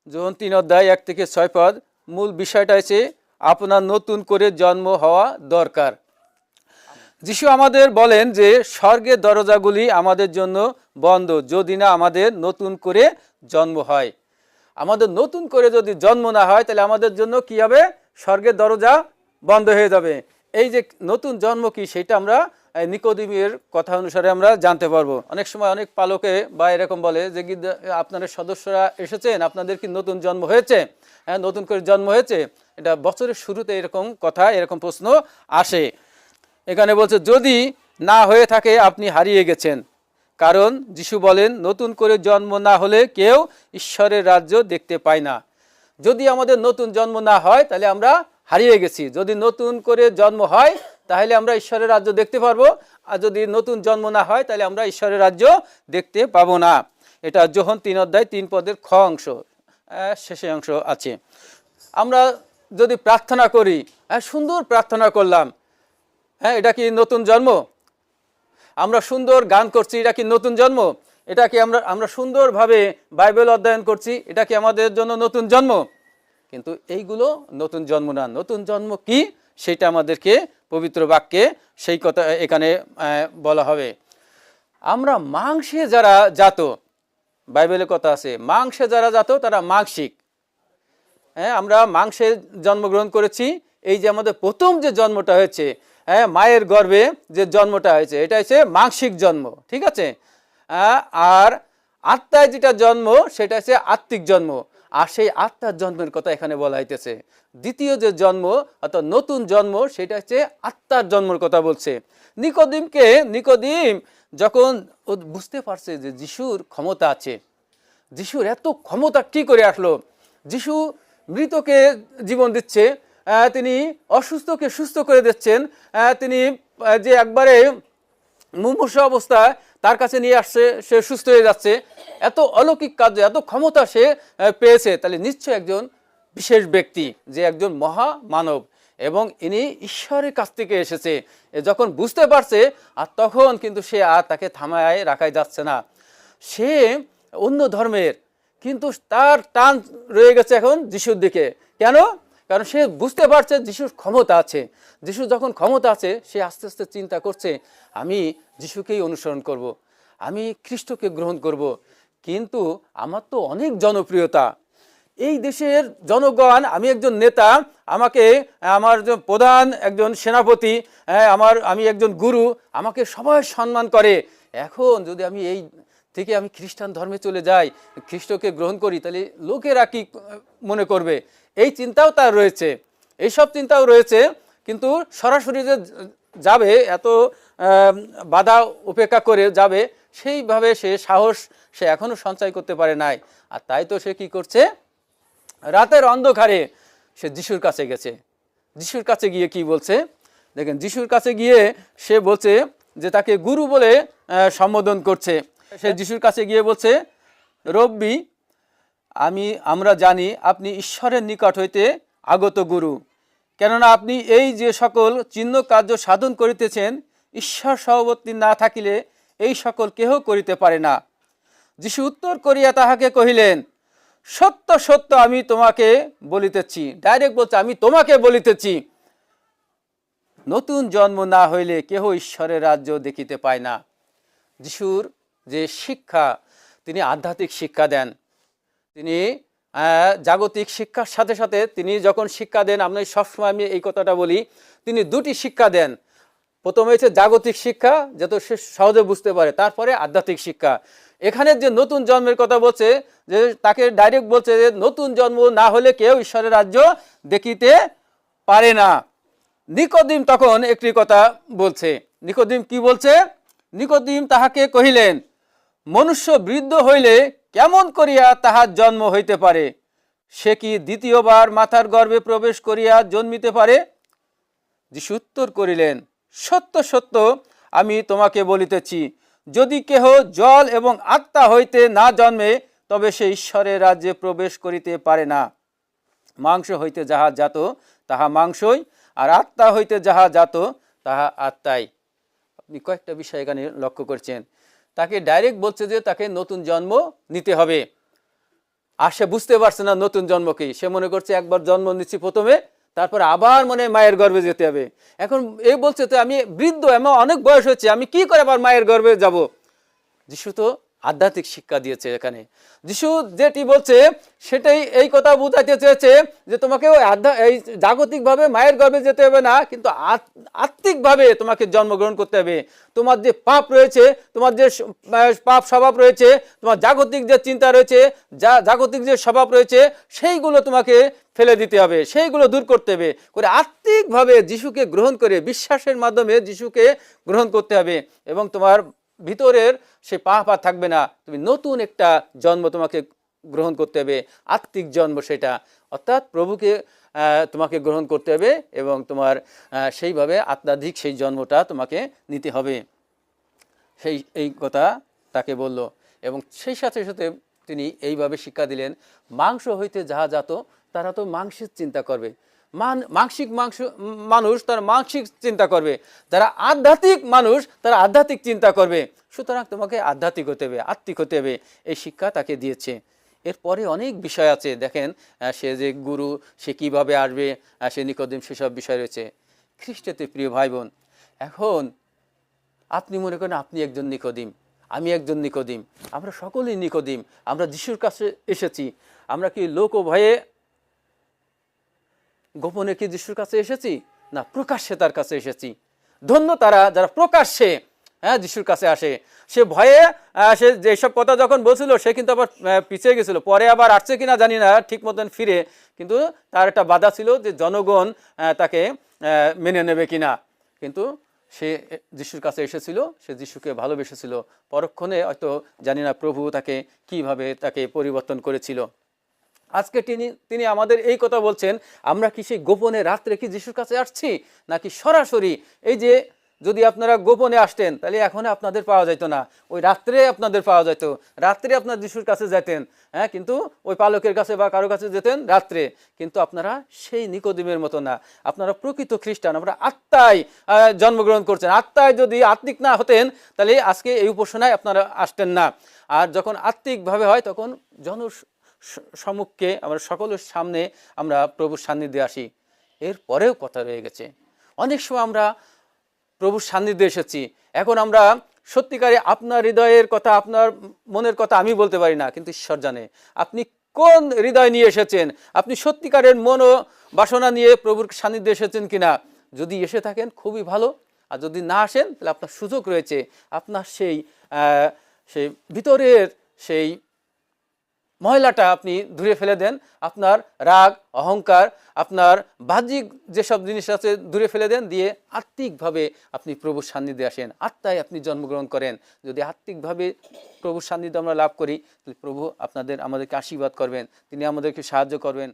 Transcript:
যোহন 3 অধ্যায় 1 থেকে 6 পদ। মূল বিষয়টা হচ্ছে আপনার নতুন করে জন্ম হওয়া দরকার। যিশু আমাদের বলেন যে স্বর্গের দরজাগুলি আমাদের জন্য বন্ধ যদি না আমাদের নতুন করে জন্ম হয়। আমাদের নতুন করে যদি জন্ম না হয় তাহলে আমাদের জন্য কি হবে? স্বর্গের দরজা বন্ধ হয়ে যাবে। এই যে নতুন জন্ম কি সেটা আমরা নিকোদিমের কথা অনুসারে আমরা জানতে পারবো। অনেক সময় অনেক পালকে বা এরকম বলে যে আপনাদের সদস্যরা এসেছেন, আপনাদের কি নতুন জন্ম হয়েছে? হ্যাঁ, নতুন করে জন্ম হয়েছে। এটা বছরের শুরুতে এরকম কথা, এরকম প্রশ্ন আসে। এখানে বলছে যদি না হয়ে থাকে আপনি হারিয়ে গেছেন, কারণ যিশু বলেন নতুন করে জন্ম না হলে কেউ ঈশ্বরের রাজ্য দেখতে পায় না। যদি আমাদের নতুন জন্ম না হয় তাহলে আমরা হারিয়ে গেছি। যদি নতুন করে জন্ম হয় তাহলে আমরা ঈশ্বরের রাজ্য দেখতে পারবো, আর যদি নতুন জন্ম না হয় তাহলে আমরা ঈশ্বরের রাজ্য দেখতে পাবো না। এটা যোহন 3 অধ্যায় 3 পদের খ অংশ, শেষে অংশ আছে। আমরা যদি প্রার্থনা করি, সুন্দর প্রার্থনা করলাম, হ্যাঁ, এটা কি নতুন জন্ম? আমরা সুন্দর গান করছি, এটা কি নতুন জন্ম? এটা কি আমরা সুন্দরভাবে বাইবেল অধ্যয়ন করছি, এটা কি আমাদের জন্য নতুন জন্ম? কিন্তু এইগুলো নতুন জন্ম না। নতুন জন্ম কি সেটা আমাদেরকে পবিত্র বাক্যে সেই কথা এখানে বলা হবে। আমরা মাংসে যারা জাত, বাইবেলে কথা আছে মাংসে যারা জাত তারা মাংসিক। হ্যাঁ, আমরা মাংসে জন্মগ্রহণ করেছি। এই যে আমাদের প্রথম যে জন্মটা হয়েছে, হ্যাঁ, মায়ের গর্ভে যে জন্মটা হয়েছে, এটা হচ্ছে মাংসিক জন্ম, ঠিক আছে। আর আত্মায় যেটা জন্ম সেটা হচ্ছে আত্মিক জন্ম। আর সেই আত্মার জন্মের কথা এখানে বলা হইতেছে। দ্বিতীয় যে জন্ম অর্থাৎ নতুন জন্ম সেটা হচ্ছে আত্মার জন্মের কথা বলছে। নিকোদিম যখন বুঝতে পারছে যে যিশুর ক্ষমতা আছে, যিশুর এত ক্ষমতা কি করে আসলো? যিশু মৃতকে জীবন দিচ্ছে, তিনি অসুস্থকে সুস্থ করে দিচ্ছেন, তিনি যে একবারে মুমূর্ষু অবস্থায় তার কাছে নিয়ে আসছে, সে সুস্থ হয়ে যাচ্ছে। এত অলৌকিক কাজ, এত ক্ষমতা সে পেয়েছে, তাহলে নিশ্চয় একজন বিশেষ ব্যক্তি, যে একজন মহা মানব, এবং ইনি ঈশ্বরের কাছ থেকে এসেছে। যখন বুঝতে পারছে, আর তখন কিন্তু সে আর তাকে থামায় রাখাই যাচ্ছে না। সে অন্য ধর্মের, কিন্তু তার টান রয়ে গেছে এখন যিশুর দিকে। কেন? কারণ সে বুঝতে পারছে যিশুর ক্ষমতা আছে। যিশু যখন ক্ষমতা আছে, সে আস্তে আস্তে চিন্তা করছে আমি যিশুকেই অনুসরণ করব, আমি খ্রিস্টকে গ্রহণ করব। কিন্তু আমার তো অনেক জনপ্রিয়তা, এই দেশের জনগণ, আমি একজন নেতা, আমাকে আমার প্রধান একজন সেনাপতি, আমি একজন গুরু, আমাকে সবাই সম্মান করে। এখন যদি আমি এই থেকে আমি খ্রিস্টান ধর্মে চলে যাই, খ্রিস্টকে গ্রহণ করি, তাহলে লোকেরা কি মনে করবে? এই চিন্তাও তার রয়েছে, এইসব চিন্তাও রয়েছে। কিন্তু সরাসরি যে যাবে, এত বাধা উপেক্ষা করে যাবে, সেইভাবে সে সাহস সে এখনো সঞ্চয় করতে পারে নাই। আর তাই তো সে কি করছে? রাতের অন্ধকারে সে যিশুর কাছে গেছে। যিশুর কাছে গিয়ে কি বলছে দেখেন। যিশুর কাছে গিয়ে সে বলছে যে তাকে গুরু বলে সম্বোধন করছে। সে যিশুর কাছে গিয়ে বলছে, রব্বি, আমরা জানি আপনি ঈশ্বরের নিকট হইতে আগত গুরু, কেননা আপনি এই যে সকল চিহ্ন কার্য সাধন করিতেছেন, ঈশ্বর সহবর্তী না থাকিলে এই সকল কেহ করিতে পারে না। যিশু উত্তর করিয়া তাহাকে কহিলেন, সত্য সত্য আমি তোমাকে বলিতেছি, ডাইরেক্ট বলছে, আমি তোমাকে বলিতেছি, নতুন জন্ম না হইলে কেহ ঈশ্বরের রাজ্য দেখিতে পায় না। যিশুর যে শিক্ষা, তিনি আধ্যাত্মিক শিক্ষা দেন। তিনি জাগতিক শিক্ষার সাথে সাথে তিনি যখন শিক্ষা দেন, আমরা সবসময় আমি এই কথাটা বলি, তিনি দুটি শিক্ষা দেন। প্রথমে হচ্ছে জাগতিক শিক্ষা, যাতে সে সহজে বুঝতে পারে, তারপরে আধ্যাত্মিক শিক্ষা। এখানে যে নতুন জন্মের কথা বলছে, যে তাকে ডাইরেক্ট বলছে যে নতুন জন্ম না হলে কেউ ঈশ্বরের রাজ্য দেখিতে পারে না। নিকোদিম তখন একটি কথা বলছে। নিকোদিম কি বলছে? নিকোদিম তাহাকে কহিলেন, মনুষ্য বৃদ্ধ হইলে কেমন করিয়া তাহার জন্ম হইতে পারে? সে কি দ্বিতীয়বার মাতার গর্ভে প্রবেশ করিয়া জন্মিতে পারে? যিশু উত্তর করিলেন, সত্য সত্য আমি তোমাকে বলিতেছি, যদি কেহ জল এবং আত্মা হইতে না জন্মে, তবে সে ঈশ্বরের রাজ্যে প্রবেশ করিতে পারে না। মাংস হইতে যাহা জাত তাহা মাংসই, আর আত্মা হইতে যাহা জাত তাহা আত্মাই। আপনি কয়েকটা বিষয় এখানে লক্ষ্য করছেন। তাকে ডাইরেক্ট বলছে যে তাকে নতুন জন্ম নিতে হবে। আর সে বুঝতে পারছে না নতুন জন্ম কি। সে মনে করছে একবার জন্ম নিচ্ছি প্রথমে, তারপরে আবার মনে মায়ের গর্ভে যেতে হবে। এখন এই বলছে তো আমি বৃদ্ধ, আমার অনেক বয়স হচ্ছে, আমি কি করে আবার মায়ের গর্ভে যাব। যিশু তো আধ্যাত্মিক শিক্ষা দিয়েছে এখানে। যিশু যেটি বলছে সেটাই এই কথা বুঝাইতে চেয়েছে যে তোমাকে ওই এই জাগতিকভাবে মায়ের গর্ভে যেতে হবে না, কিন্তু আত্মিকভাবে তোমাকে জন্মগ্রহণ করতে হবে। তোমার যে পাপ রয়েছে, তোমার যে পাপ স্বভাব রয়েছে, তোমার জাগতিক যে চিন্তা রয়েছে, জাগতিক যে স্বভাব রয়েছে, সেইগুলো তোমাকে ফেলে দিতে হবে, সেইগুলো দূর করতে হবে, করে আত্মিকভাবে যিশুকে গ্রহণ করে বিশ্বাসের মাধ্যমে যিশুকে গ্রহণ করতে হবে। এবং তোমার ভিতরের সে পাপ আর থাকবে না, তুমি নতুন একটা জন্ম তোমাকে গ্রহণ করতে হবে, আত্মিক জন্ম সেটা, অর্থাৎ প্রভুকে তোমাকে গ্রহণ করতে হবে এবং তোমার সেইভাবে আত্মাধিক সেই জন্মটা তোমাকে নিতে হবে। এই কথা তাকে বলল। এবং সেই সাথে সাথে তিনি এইভাবে শিক্ষা দিলেন, মাংস হইতে যাহা জাত তারা তো মাংসের চিন্তা করবে, মানুষ তার মানসিক চিন্তা করবে, যারা আধ্যাত্মিক মানুষ তারা আধ্যাত্মিক চিন্তা করবে। সুতরাং তোমাকে আধ্যাত্মিক হতে হবে, আত্মিক হতে হবে, এই শিক্ষা তাকে দিয়েছে। এরপরে অনেক বিষয় আছে, দেখেন সে যে গুরু, সে কিভাবে আসবে, সে নিকোদিম, সেসব বিষয় রয়েছে। খ্রিস্টতে প্রিয় ভাই বোন, এখন আপনি মনে করেন আপনি একজন নিকোদিম, আমি একজন নিকোদিম, আমরা সকলেই নিকোদিম। আমরা যিশুর কাছে এসেছি, আমরা কি লোক ও ভয়ে গোপনে কি যিশুর কাছে এসেছি? না, প্রকাশ্যে তার কাছে এসেছি। ধন্য তারা যারা প্রকাশ্যে যিশুর কাছে আসে। সে ভয়ে সে যেসব কথা যখন বলছিল, সে কিন্তু আবার পিছিয়ে গেছিল, পরে আবার আসছে কিনা জানি না ঠিক মতন ফিরে, কিন্তু তার একটা বাধা ছিল যে জনগণ তাকে মেনে নেবে কিনা। কিন্তু সে যিশুর কাছে এসেছিল, সে যিশুকে ভালোবেসেছিল। পরক্ষণে হয়তো জানি না প্রভু তাকে কিভাবে তাকে পরিবর্তন করেছিল। আজকে তিনি আমাদের এই কথা বলছেন, আমরা কি সেই গোপনে রাত্রে কি যিশুর কাছে আসছি, নাকি সরাসরি? এই যে যদি আপনারা গোপনে আসতেন তাহলে এখন আপনাদের পাওয়া যেত না, ওই রাত্রে আপনাদের পাওয়া যেত, রাত্রে আপনার যিশুর কাছে যেতেন। কিন্তু ওই পালকের কাছে বা কারো কাছে যেতেন রাত্রে। কিন্তু আপনারা সেই নিকোদিমের মতো না, আপনারা প্রকৃত খ্রিস্টান, আপনারা আত্মায় জন্মগ্রহণ করছেন। আত্মায় যদি আত্মিক না হতেন তাহলে আজকে এই উপাসনায় আপনারা আসতেন না। আর যখন আত্মিকভাবে হয় তখন সম্মুখে আমরা সকলের সামনে আমরা প্রভুর সান্নিধ্যে আসি। এরপরেও কথা রয়ে গেছে, অনেক সময় আমরা প্রভুর সান্নিধ্যে এসেছি, এখন আমরা সত্যিকারে আপনার হৃদয়ের কথা, আপনার মনের কথা আমি বলতে পারি না, কিন্তু ঈশ্বর জানে আপনি কোন হৃদয় নিয়ে এসেছেন, আপনি সত্যিকারের মন ও বাসনা নিয়ে প্রভুর সান্নিধ্যে এসেছেন কিনা। যদি এসে থাকেন খুবই ভালো, আর যদি না আসেন তাহলে আপনার সুযোগ রয়েছে, আপনার সেই ভিতরের সেই ময়লাটা আপনি ধুয়ে ফেলে দেন, আপনার রাগ, অহংকার, আপনার বাহ্যিক যেসব জিনিস আছে ধুয়ে ফেলে দেন, দিয়ে আত্মিকভাবে আপনি প্রভুর সান্নিধ্যে আসেন, আত্মায় আপনি জন্মগ্রহণ করেন। যদি আত্মিকভাবে প্রভুর সান্নিধ্য আমরা লাভ করি, তাহলে প্রভু আমাদেরকে আশীর্বাদ করবেন, তিনি আমাদেরকে সাহায্য করবেন।